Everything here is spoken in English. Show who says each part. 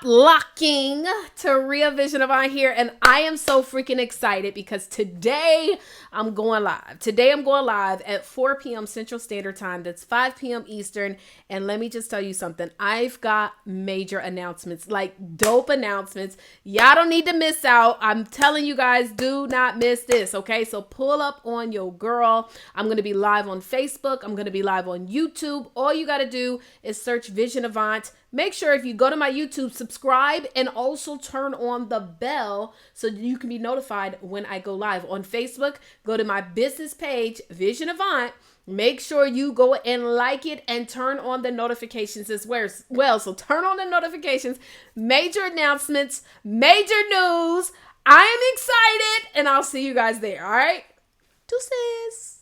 Speaker 1: locking to Real Vision Avant here, and I am so freaking excited because today I'm going live. Today I'm going live at 4 p.m. Central Standard Time. That's 5 p.m. Eastern. And let me just tell you something. I've got major announcements, like dope announcements. Y'all don't need to miss out. I'm telling you guys, do not miss this, okay? So pull up on your girl. I'm going to be live on Facebook. I'm going to be live on YouTube. All you got to do is search Vision Avant. Make sure if you go to my YouTube, subscribe and also turn on the bell so you can be notified when I go live. On Facebook, go to my business page, Vision Avant. Make sure you go and like it and turn on the notifications as well. So turn on the notifications, major announcements, major news. I am excited and I'll see you guys there. All right. Deuces.